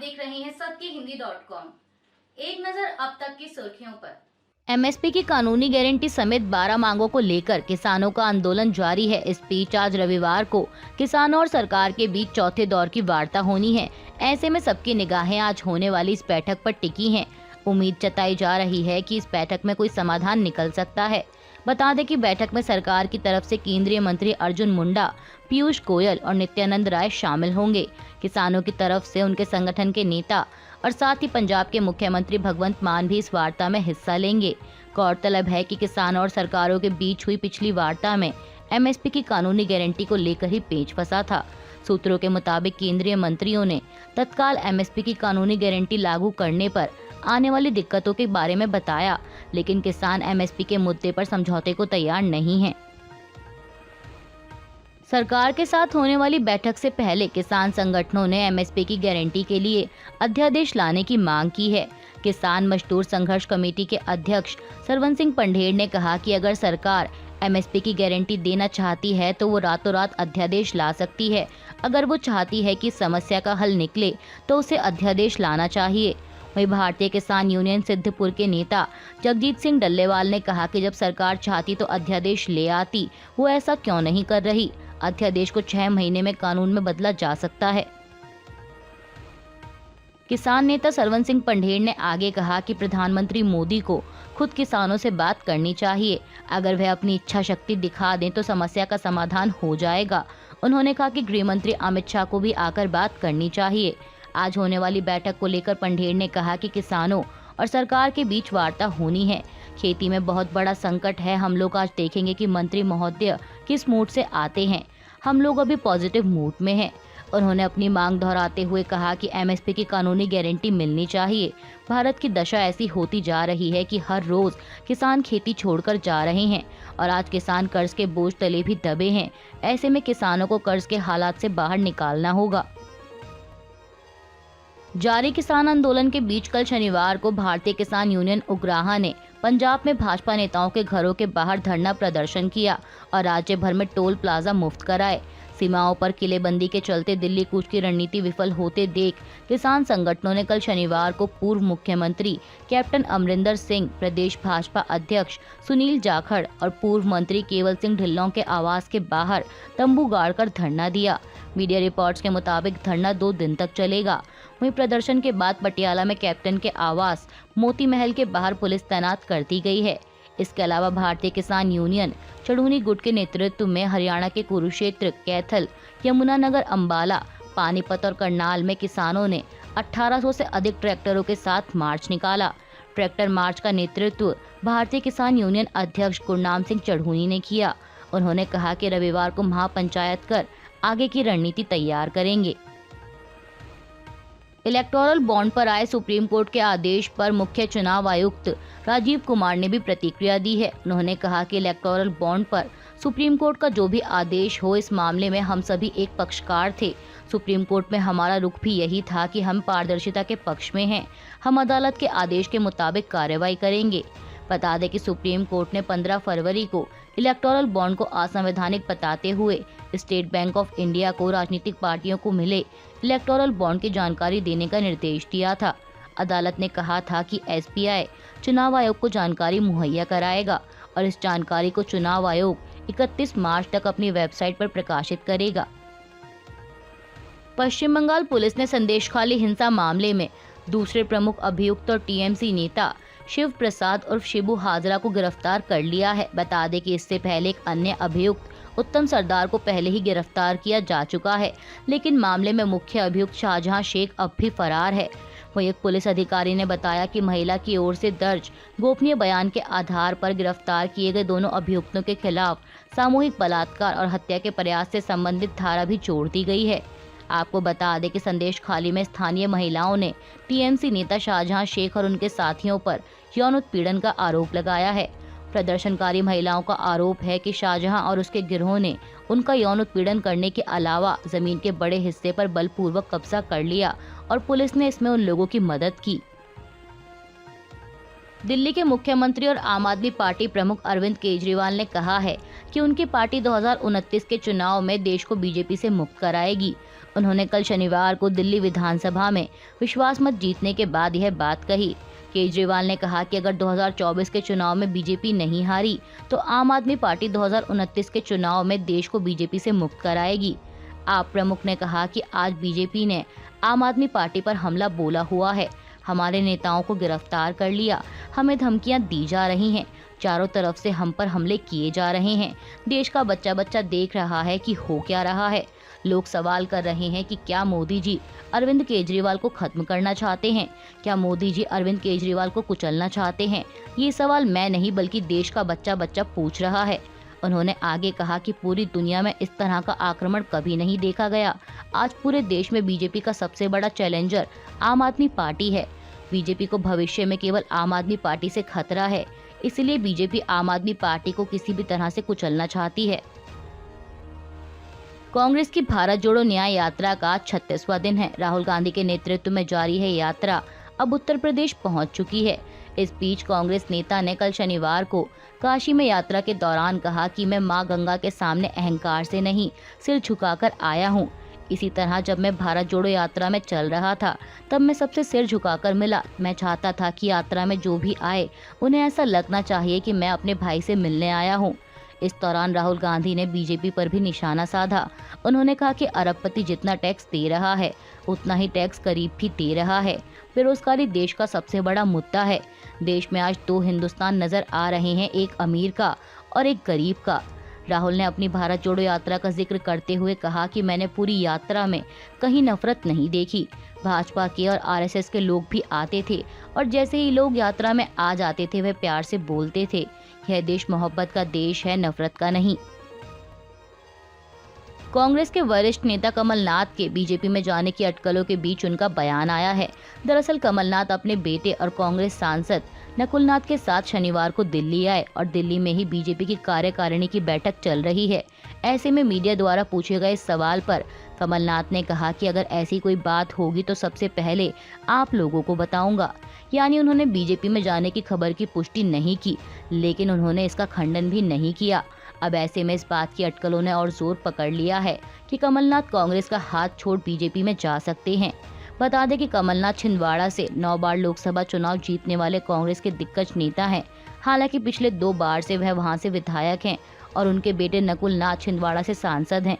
देख रहे हैं सबकी हिंदी.com। एक नजर अब तक की सुर्खियों पर। एमएसपी की कानूनी गारंटी समेत 12 मांगों को लेकर किसानों का आंदोलन जारी है। इस बीच आज रविवार को किसानों और सरकार के बीच चौथे दौर की वार्ता होनी है। ऐसे में सबकी निगाहें आज होने वाली इस बैठक पर टिकी हैं। उम्मीद जताई जा रही है कि इस बैठक में कोई समाधान निकल सकता है। बता दें कि बैठक में सरकार की तरफ से केंद्रीय मंत्री अर्जुन मुंडा, पीयूष गोयल और नित्यानंद राय शामिल होंगे। किसानों की तरफ से उनके संगठन के नेता और साथ ही पंजाब के मुख्यमंत्री भगवंत मान भी इस वार्ता में हिस्सा लेंगे। गौरतलब है कि किसानों और सरकारों के बीच हुई पिछली वार्ता में एमएसपी की कानूनी गारंटी को लेकर ही पेच फंसा था। सूत्रों के मुताबिक केंद्रीय मंत्रियों ने तत्काल एमएसपी की कानूनी गारंटी लागू करने पर आने वाली दिक्कतों के बारे में बताया, लेकिन किसान एमएसपी के मुद्दे पर समझौते को तैयार नहीं हैं। सरकार के साथ होने वाली बैठक से पहले किसान संगठनों ने एमएसपी की गारंटी के लिए अध्यादेश लाने की मांग की है। किसान मजदूर संघर्ष कमेटी के अध्यक्ष सरवन सिंह पंढेर ने कहा कि अगर सरकार एमएसपी की गारंटी देना चाहती है तो वो रातों रात अध्यादेश ला सकती है। अगर वो चाहती है कि समस्या का हल निकले तो उसे अध्यादेश लाना चाहिए। वहीं भारतीय किसान यूनियन सिद्धपुर के नेता जगजीत सिंह डल्लेवाल ने कहा कि जब सरकार चाहती तो अध्यादेश ले आती, वो ऐसा क्यों नहीं कर रही। अध्यादेश को 6 महीने में कानून में बदला जा सकता है। किसान नेता सरवन सिंह पंढेर ने आगे कहा कि प्रधानमंत्री मोदी को खुद किसानों से बात करनी चाहिए। अगर वह अपनी इच्छा शक्ति दिखा दें तो समस्या का समाधान हो जाएगा। उन्होंने कहा कि गृह मंत्री अमित शाह को भी आकर बात करनी चाहिए। आज होने वाली बैठक को लेकर पंढेर ने कहा कि किसानों और सरकार के बीच वार्ता होनी है। खेती में बहुत बड़ा संकट है। हम लोग आज देखेंगे कि मंत्री महोदय किस मूड से आते हैं। हम लोग अभी पॉजिटिव मूड में हैं। उन्होंने अपनी मांग दोहराते हुए कहा कि एमएसपी की कानूनी गारंटी मिलनी चाहिए। भारत की दशा ऐसी होती जा रही है कि हर रोज किसान खेती छोड़कर जा रहे हैं और आज किसान कर्ज के बोझ तले भी दबे हैं। ऐसे में किसानों को कर्ज के हालात से बाहर निकालना होगा। जारी किसान आंदोलन के बीच कल शनिवार को भारतीय किसान यूनियन उग्राहा ने पंजाब में भाजपा नेताओं के घरों के बाहर धरना प्रदर्शन किया और राज्य भर में टोल प्लाजा मुफ्त कराए। सीमाओं पर किलेबंदी के चलते दिल्ली कूच की रणनीति विफल होते देख किसान संगठनों ने कल शनिवार को पूर्व मुख्यमंत्री कैप्टन अमरिंदर सिंह, प्रदेश भाजपा अध्यक्ष सुनील जाखड़ और पूर्व मंत्री केवल सिंह ढिल्लों के आवास के बाहर तंबू गाड़कर धरना दिया। मीडिया रिपोर्ट्स के मुताबिक धरना 2 दिन तक चलेगा। वहीं प्रदर्शन के बाद पटियाला में कैप्टन के आवास मोती महल के बाहर पुलिस तैनात कर दी गई है। इसके अलावा भारतीय किसान यूनियन चढ़ूनी गुट के नेतृत्व में हरियाणा के कुरुक्षेत्र, कैथल, यमुनानगर, अंबाला, पानीपत और करनाल में किसानों ने 1800 से अधिक ट्रैक्टरों के साथ मार्च निकाला। ट्रैक्टर मार्च का नेतृत्व भारतीय किसान यूनियन अध्यक्ष गुरनाम सिंह चढ़ूनी ने किया। उन्होंने कहा कि रविवार को महापंचायत कर आगे की रणनीति तैयार करेंगे। इलेक्टोरल बॉन्ड पर आए सुप्रीम कोर्ट के आदेश पर मुख्य चुनाव आयुक्त राजीव कुमार ने भी प्रतिक्रिया दी है। उन्होंने कहा कि इलेक्टोरल बॉन्ड पर सुप्रीम कोर्ट का जो भी आदेश हो, इस मामले में हम सभी एक पक्षकार थे। सुप्रीम कोर्ट में हमारा रुख भी यही था कि हम पारदर्शिता के पक्ष में हैं। हम अदालत के आदेश के मुताबिक कार्रवाई करेंगे। बता दें कि सुप्रीम कोर्ट ने 15 फरवरी को इलेक्टोरल बॉन्ड को असंवैधानिक बताते हुए स्टेट बैंक ऑफ इंडिया को राजनीतिक पार्टियों को मिले इलेक्टोरल बॉन्ड की जानकारी देने का निर्देश दिया था। अदालत ने कहा था कि एसबीआई चुनाव आयोग को जानकारी मुहैया कराएगा और इस जानकारी को चुनाव आयोग 31 मार्च तक अपनी वेबसाइट पर प्रकाशित करेगा। पश्चिम बंगाल पुलिस ने संदेशखाली हिंसा मामले में दूसरे प्रमुख अभियुक्त और टीएमसी नेता शिव प्रसाद उर्फ शिबू हाजरा को गिरफ्तार कर लिया है। बता दें कि इससे पहले एक अन्य अभियुक्त उत्तम सरदार को पहले ही गिरफ्तार किया जा चुका है, लेकिन मामले में मुख्य अभियुक्त शाहजहां शेख अब भी फरार है। वहीं एक पुलिस अधिकारी ने बताया कि महिला की ओर से दर्ज गोपनीय बयान के आधार पर गिरफ्तार किए गए दोनों अभियुक्तों के खिलाफ सामूहिक बलात्कार और हत्या के प्रयास से संबंधित धारा भी जोड़ दी गई है। आपको बता दें कि संदेशखाली में स्थानीय महिलाओं ने टीएमसी नेता शाहजहां शेख और उनके साथियों पर यौन उत्पीड़न का आरोप लगाया है। प्रदर्शनकारी महिलाओं का आरोप है कि शाहजहां और उसके गिरोह ने उनका यौन उत्पीड़न करने के अलावा जमीन के बड़े हिस्से पर बलपूर्वक कब्जा कर लिया और पुलिस ने इसमें उन लोगों की मदद की। दिल्ली के मुख्यमंत्री और आम आदमी पार्टी प्रमुख अरविंद केजरीवाल ने कहा है कि उनकी पार्टी 2029 के चुनाव में देश को बीजेपी से मुक्त कराएगी। उन्होंने कल शनिवार को दिल्ली विधानसभा में विश्वास मत जीतने के बाद यह बात कही। केजरीवाल ने कहा कि अगर 2024 के चुनाव में बीजेपी नहीं हारी तो आम आदमी पार्टी 2029 के चुनाव में देश को बीजेपी से मुक्त कराएगी। आप प्रमुख ने कहा कि आज बीजेपी ने आम आदमी पार्टी पर हमला बोला हुआ है, हमारे नेताओं को गिरफ्तार कर लिया, हमें धमकियां दी जा रही हैं, चारों तरफ से हम पर हमले किए जा रहे हैं। देश का बच्चा बच्चा देख रहा है कि हो क्या रहा है। लोग सवाल कर रहे हैं कि क्या मोदी जी अरविंद केजरीवाल को खत्म करना चाहते हैं, क्या मोदी जी अरविंद केजरीवाल को कुचलना चाहते हैं। ये सवाल मैं नहीं बल्कि देश का बच्चा बच्चा पूछ रहा है। उन्होंने आगे कहा कि पूरी दुनिया में इस तरह का आक्रमण कभी नहीं देखा गया। आज पूरे देश में बीजेपी का सबसे बड़ा चैलेंजर आम आदमी पार्टी है। बीजेपी को भविष्य में केवल आम आदमी पार्टी से खतरा है, इसलिए बीजेपी आम आदमी पार्टी को किसी भी तरह से कुचलना चाहती है। कांग्रेस की भारत जोड़ो न्याय यात्रा का 36वां दिन है। राहुल गांधी के नेतृत्व में जारी है यात्रा अब उत्तर प्रदेश पहुंच चुकी है। इस बीच कांग्रेस नेता ने कल शनिवार को काशी में यात्रा के दौरान कहा कि मैं मां गंगा के सामने अहंकार से नहीं सिर झुकाकर आया हूं। इसी तरह जब मैं भारत जोड़ो यात्रा में चल रहा था तब मैं सबसे सिर झुकाकर मिला। मैं चाहता था कि यात्रा में जो भी आए उन्हें ऐसा लगना चाहिए कि मैं अपने भाई से मिलने आया हूँ। इस दौरान राहुल गांधी ने बीजेपी पर भी निशाना साधा। उन्होंने कहा कि अरबपति जितना टैक्स दे रहा है उतना ही टैक्स गरीब भी दे रहा है। बेरोजगारी देश का सबसे बड़ा मुद्दा है। देश में आज दो हिंदुस्तान नजर आ रहे हैं, एक अमीर का और एक गरीब का। राहुल ने अपनी भारत जोड़ो यात्रा का जिक्र करते हुए कहा कि मैंने पूरी यात्रा में कहीं नफरत नहीं देखी। भाजपा के और आरएसएस के लोग भी आते थे और जैसे ही लोग यात्रा में आ जाते थे वे प्यार से बोलते थे। यह देश मोहब्बत का देश है, नफरत का नहीं। कांग्रेस के वरिष्ठ नेता कमलनाथ के बीजेपी में जाने की अटकलों के बीच उनका बयान आया है। दरअसल कमलनाथ अपने बेटे और कांग्रेस सांसद नकुलनाथ के साथ शनिवार को दिल्ली आए और दिल्ली में ही बीजेपी की कार्यकारिणी की बैठक चल रही है। ऐसे में मीडिया द्वारा पूछे गए सवाल पर कमलनाथ ने कहा कि अगर ऐसी कोई बात होगी तो सबसे पहले आप लोगों को बताऊंगा। यानी उन्होंने बीजेपी में जाने की खबर की पुष्टि नहीं की, लेकिन उन्होंने इसका खंडन भी नहीं किया। अब ऐसे में इस बात की अटकलों ने और जोर पकड़ लिया है कि कमलनाथ कांग्रेस का हाथ छोड़ बीजेपी में जा सकते हैं। बता दें कि कमलनाथ छिंदवाड़ा से 9 बार लोकसभा चुनाव जीतने वाले कांग्रेस के दिग्गज नेता हैं। हालांकि पिछले 2 बार से वह वहां से विधायक हैं और उनके बेटे नकुलनाथ छिंदवाड़ा से सांसद हैं।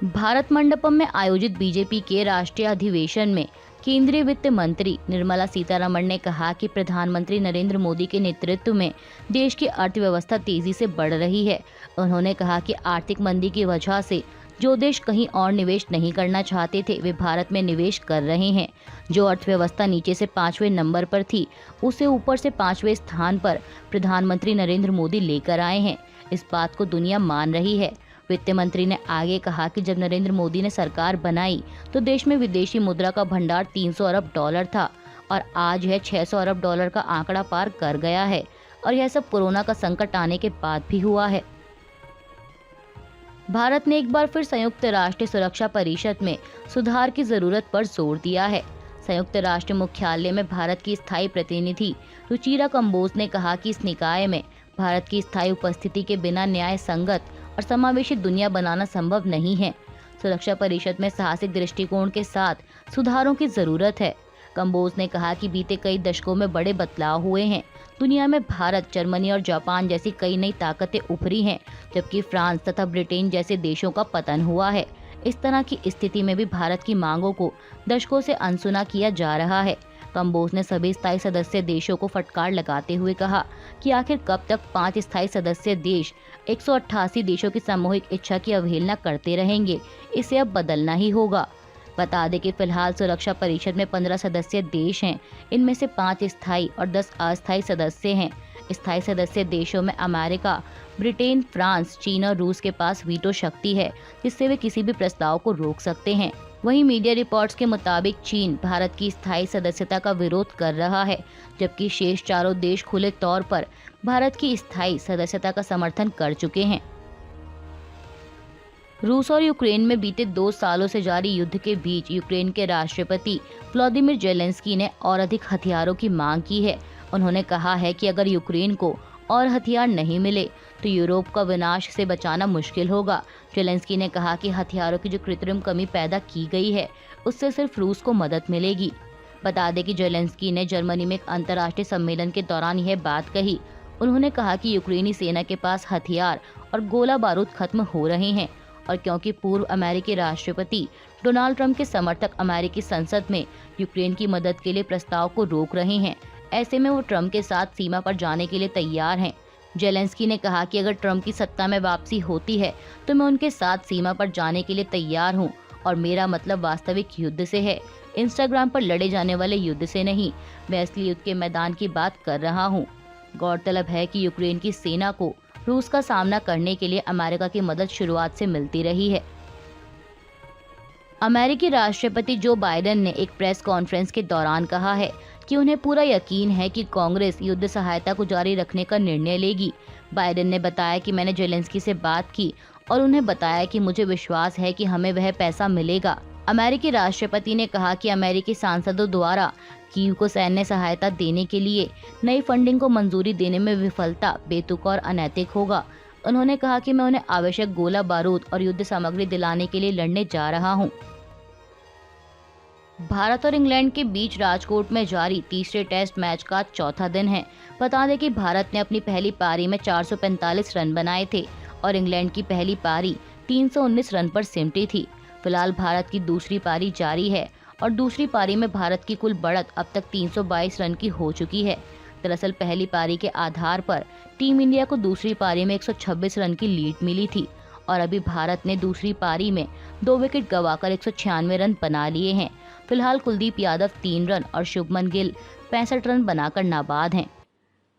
भारत मंडपम में आयोजित बीजेपी के राष्ट्रीय अधिवेशन में केंद्रीय वित्त मंत्री निर्मला सीतारमण ने कहा कि प्रधानमंत्री नरेंद्र मोदी के नेतृत्व में देश की अर्थव्यवस्था तेजी से बढ़ रही है। उन्होंने कहा कि आर्थिक मंदी की वजह से जो देश कहीं और निवेश नहीं करना चाहते थे वे भारत में निवेश कर रहे हैं। जो अर्थव्यवस्था नीचे से 5वें नंबर पर थी उसे ऊपर से 5वें स्थान पर प्रधानमंत्री नरेंद्र मोदी लेकर आए हैं। इस बात को दुनिया मान रही है। वित्त मंत्री ने आगे कहा कि जब नरेंद्र मोदी ने सरकार बनाई तो देश में विदेशी मुद्रा का भंडार 300 अरब डॉलर था और आज यह 600 अरब डॉलर का आंकड़ा पार कर गया है और यह सब कोरोना का संकट आने के बाद भी हुआ है। भारत ने एक बार फिर संयुक्त राष्ट्र सुरक्षा परिषद में सुधार की जरूरत पर जोर दिया है। संयुक्त राष्ट्र मुख्यालय में भारत की स्थायी प्रतिनिधि रुचिरा कंबोज ने कहा कि इस निकाय में भारत की स्थायी उपस्थिति के बिना न्याय संगत और समावेशी दुनिया बनाना संभव नहीं है। सुरक्षा परिषद में साहसिक दृष्टिकोण के साथ सुधारों की जरूरत है। कंबोज ने कहा कि बीते कई दशकों में बड़े बदलाव हुए हैं। दुनिया में भारत, जर्मनी और जापान जैसी कई नई ताकतें उभरी हैं, जबकि फ्रांस तथा ब्रिटेन जैसे देशों का पतन हुआ है। इस तरह की स्थिति में भी भारत की मांगों को दशकों से अनसुना किया जा रहा है। कंबोज ने सभी स्थायी सदस्य देशों को फटकार लगाते हुए कहा कि आखिर कब तक 5 स्थायी सदस्य देश 188 देशों की सामूहिक इच्छा की अवहेलना करते रहेंगे। इसे अब बदलना ही होगा। बता दें कि फिलहाल सुरक्षा परिषद में 15 सदस्य देश हैं। इनमें से 5 स्थायी और 10 अस्थायी सदस्य हैं। स्थायी सदस्य देशों में अमेरिका, ब्रिटेन, फ्रांस, चीन और रूस के पास वीटो शक्ति है, जिससे वे किसी भी प्रस्ताव को रोक सकते हैं। वहीं मीडिया रिपोर्ट्स के मुताबिक चीन भारत की स्थायी सदस्यता का विरोध कर रहा है, जबकि शेष चारों देश खुले तौर पर भारत की स्थायी सदस्यता का समर्थन कर चुके हैं। रूस और यूक्रेन में बीते 2 सालों से जारी युद्ध के बीच यूक्रेन के राष्ट्रपति व्लादिमीर जेलेंस्की ने और अधिक हथियारों की मांग की है। उन्होंने कहा है कि अगर यूक्रेन को और हथियार नहीं मिले तो यूरोप का विनाश से बचाना मुश्किल होगा। जेलेंस्की ने कहा कि हथियारों की जो कृत्रिम कमी पैदा की गई है उससे सिर्फ रूस को मदद मिलेगी। बता दें कि जेलेंस्की ने जर्मनी में एक अंतर्राष्ट्रीय सम्मेलन के दौरान यह बात कही। उन्होंने कहा कि यूक्रेनी सेना के पास हथियार और गोला बारूद खत्म हो रहे हैं और क्योंकि पूर्व अमेरिकी राष्ट्रपति डोनाल्ड ट्रंप के समर्थक अमेरिकी संसद में यूक्रेन की मदद के लिए प्रस्ताव को रोक रहे हैं, ऐसे में वो ट्रंप के साथ सीमा पर जाने के लिए तैयार हैं। जेलेंस्की ने कहा कि अगर ट्रंप की सत्ता में वापसी होती है तो मैं उनके साथ सीमा पर जाने के लिए तैयार हूं और मेरा मतलब वास्तविक युद्ध से है, इंस्टाग्राम पर लड़े जाने वाले युद्ध से नहीं। मैं असली युद्ध के मैदान की बात कर रहा हूं। गौरतलब है कि यूक्रेन की सेना को रूस का सामना करने के लिए अमेरिका की मदद शुरुआत से मिलती रही है। अमेरिकी राष्ट्रपति जो बाइडेन ने एक प्रेस कॉन्फ्रेंस के दौरान कहा है कि उन्हें पूरा यकीन है कि कांग्रेस युद्ध सहायता को जारी रखने का निर्णय लेगी। बाइडेन ने बताया कि मैंने जेलेंस्की से बात की और उन्हें बताया कि मुझे विश्वास है कि हमें वह पैसा मिलेगा। अमेरिकी राष्ट्रपति ने कहा कि अमेरिकी सांसदों द्वारा कीव को सैन्य सहायता देने के लिए नई फंडिंग को मंजूरी देने में विफलता बेतुका और अनैतिक होगा। उन्होंने कहा कि मैं उन्हें आवश्यक गोला बारूद और युद्ध सामग्री दिलाने के लिए लड़ने जा रहा हूं। भारत और इंग्लैंड के बीच राजकोट में जारी तीसरे टेस्ट मैच का चौथा दिन है। बता दें कि भारत ने अपनी पहली पारी में 445 रन बनाए थे और इंग्लैंड की पहली पारी 319 रन पर सिमटी थी। फिलहाल भारत की दूसरी पारी जारी है और दूसरी पारी में भारत की कुल बढ़त अब तक 322 रन की हो चुकी है। दरअसल पहली पारी के आधार पर टीम इंडिया को दूसरी पारी में 126 रन की लीड मिली थी और अभी भारत ने दूसरी पारी में 2 विकेट गंवाकर 196 रन बना लिए हैं। फिलहाल कुलदीप यादव 3 रन और शुभमन गिल 65 रन बनाकर नाबाद हैं।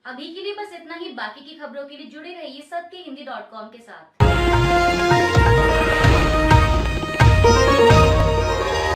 अभी के लिए बस इतना ही। बाकी की खबरों के लिए जुड़े रहिए सत्य हिंदी.com के साथ।